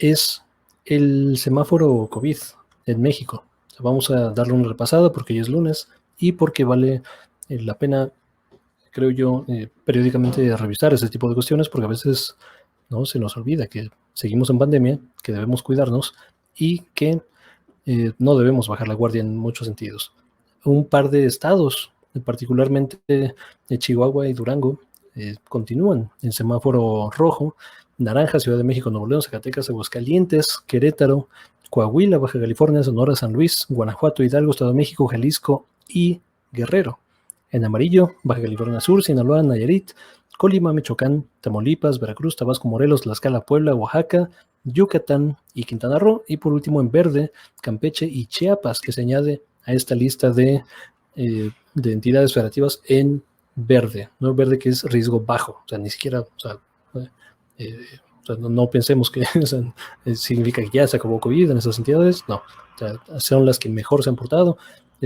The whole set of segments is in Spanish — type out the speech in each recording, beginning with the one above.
es el semáforo COVID en México. Vamos a darle una repasada porque hoy es lunes y porque vale la pena, creo yo, periódicamente revisar ese tipo de cuestiones, porque a veces no se nos olvida que seguimos en pandemia, que debemos cuidarnos y que no debemos bajar la guardia en muchos sentidos. Un par de estados, particularmente Chihuahua y Durango, continúan en semáforo rojo. Naranja, Ciudad de México, Nuevo León, Zacatecas, Aguascalientes, Querétaro, Coahuila, Baja California, Sonora, San Luis, Guanajuato, Hidalgo, Estado de México, Jalisco y Guerrero. En amarillo, Baja California Sur, Sinaloa, Nayarit, Colima, Michoacán, Tamaulipas, Veracruz, Tabasco, Morelos, Tlaxcala, Puebla, Oaxaca, Yucatán y Quintana Roo. Y por último, en verde, Campeche y Chiapas, que se añade a esta lista de entidades federativas en verde, ¿no? Verde que es riesgo bajo, o sea, ni siquiera, no pensemos que significa que ya se acabó COVID en esas entidades, no, o sea, son las que mejor se han portado,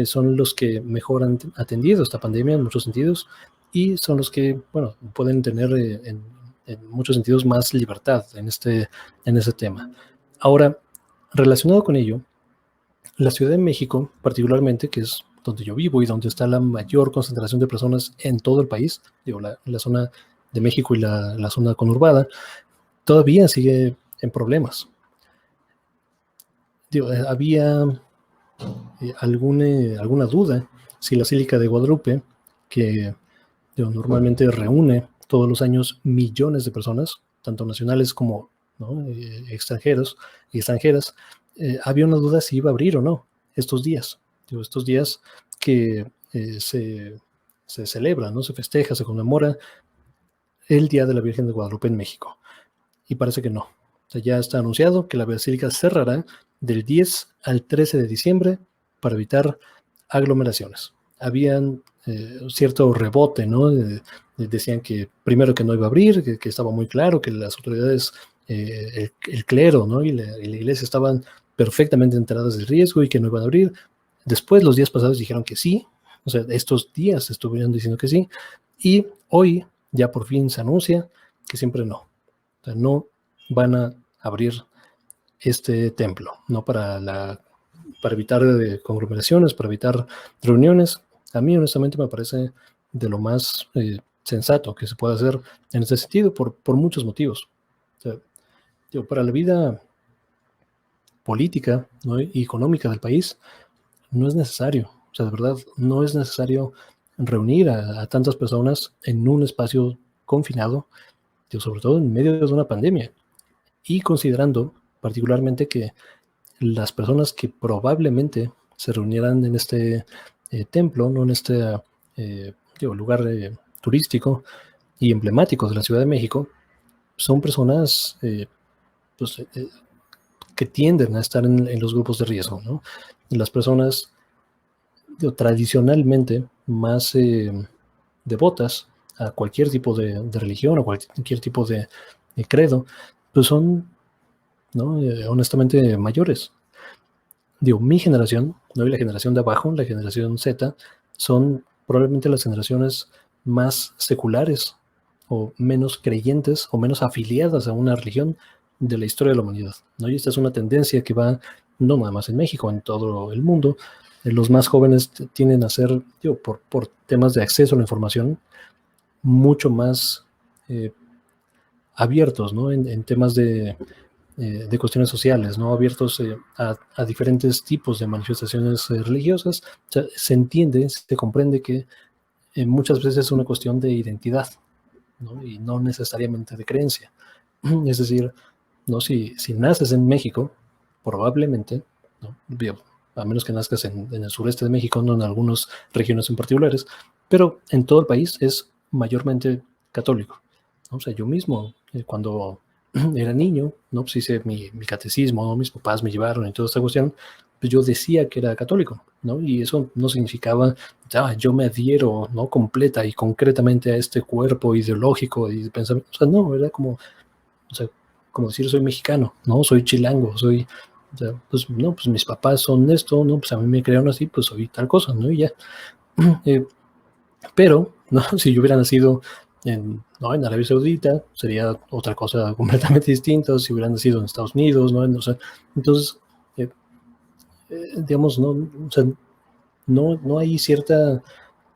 son los que mejor han atendido esta pandemia en muchos sentidos y son los que, bueno, pueden tener en muchos sentidos más libertad en ese tema. Ahora, relacionado con ello, la Ciudad de México, particularmente, que es donde yo vivo y donde está la mayor concentración de personas en todo el país, digo, la zona de México y la zona conurbada, todavía sigue en problemas. Digo, había alguna duda si la Basílica de Guadalupe, que normalmente reúne todos los años millones de personas, tanto nacionales como, ¿no?, extranjeros y extranjeras, había una duda si iba a abrir o no estos días. Estos días que se celebra, ¿no?, se festeja, se conmemora el Día de la Virgen de Guadalupe en México. Y parece que no. O sea, ya está anunciado que la basílica cerrará del 10 al 13 de diciembre para evitar aglomeraciones. Habían cierto rebote, ¿no? Decían que primero que no iba a abrir, que estaba muy claro, que las autoridades, el clero, ¿no?, y la iglesia estaban perfectamente enteradas del riesgo y que no iban a abrir. Después, los días pasados dijeron que sí, o sea, estos días estuvieron diciendo que sí, y hoy ya por fin se anuncia que siempre no. O sea, no van a abrir este templo, no para evitar conglomeraciones, para evitar reuniones. A mí, honestamente, me parece de lo más sensato que se puede hacer en este sentido por muchos motivos. O sea, para la vida política, ¿no?, y económica del país, no es necesario. O sea, de verdad, no es necesario reunir a tantas personas en un espacio confinado, sobre todo en medio de una pandemia. Y considerando particularmente que las personas que probablemente se reunieran en este templo, no en este lugar turístico y emblemático de la Ciudad de México, son personas que tienden a estar en los grupos de riesgo, ¿no? Las personas tradicionalmente más devotas a cualquier tipo de religión, a cualquier tipo de credo, pues son, ¿no?, honestamente mayores. Digo, mi generación, ¿no?, y la generación de abajo, la generación Z, son probablemente las generaciones más seculares o menos creyentes o menos afiliadas a una religión de la historia de la humanidad, ¿no? Y esta es una tendencia que va no nada más en México, en todo el mundo. Los más jóvenes tienden a ser, por temas de acceso a la información, mucho más abiertos, ¿no?, en temas de cuestiones sociales, ¿no?, abiertos a diferentes tipos de manifestaciones religiosas. O sea, se entiende, se comprende que muchas veces es una cuestión de identidad, ¿no?, y no necesariamente de creencia. Es decir, ¿no?, si naces en México, probablemente, ¿no?, a menos que nazcas en el sureste de México, no en algunas regiones en particulares, pero en todo el país es mayormente católico, ¿no? O sea, yo mismo, cuando era niño, ¿no?, pues hice mi catecismo, ¿no?, mis papás me llevaron y toda esta cuestión, pues yo decía que era católico, ¿no? Y eso no significaba, yo me adhiero, ¿no?, completa y concretamente a este cuerpo ideológico y pensamiento. O sea, no, era como, o sea, como decir soy mexicano, ¿no?, soy chilango, soy, o sea, pues no, pues mis papás son esto, ¿no?, pues a mí me crearon así, pues soy tal cosa, ¿no? Y ya. Pero, ¿no?, si yo hubiera nacido en Arabia Saudita sería otra cosa completamente distinta si hubieran nacido en Estados Unidos, ¿no? O sea, entonces, digamos, no, o sea, no hay cierta,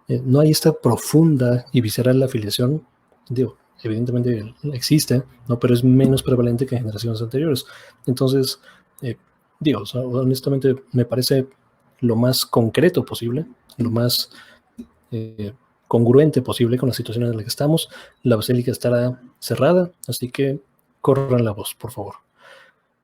no hay esta profunda y visceral afiliación, digo, evidentemente existe, ¿no? Pero es menos prevalente que en generaciones anteriores. Entonces, eh, digo, o sea, honestamente me parece lo más concreto posible, lo más congruente posible con la situación en la que estamos. La basílica estará cerrada, así que corran la voz, por favor.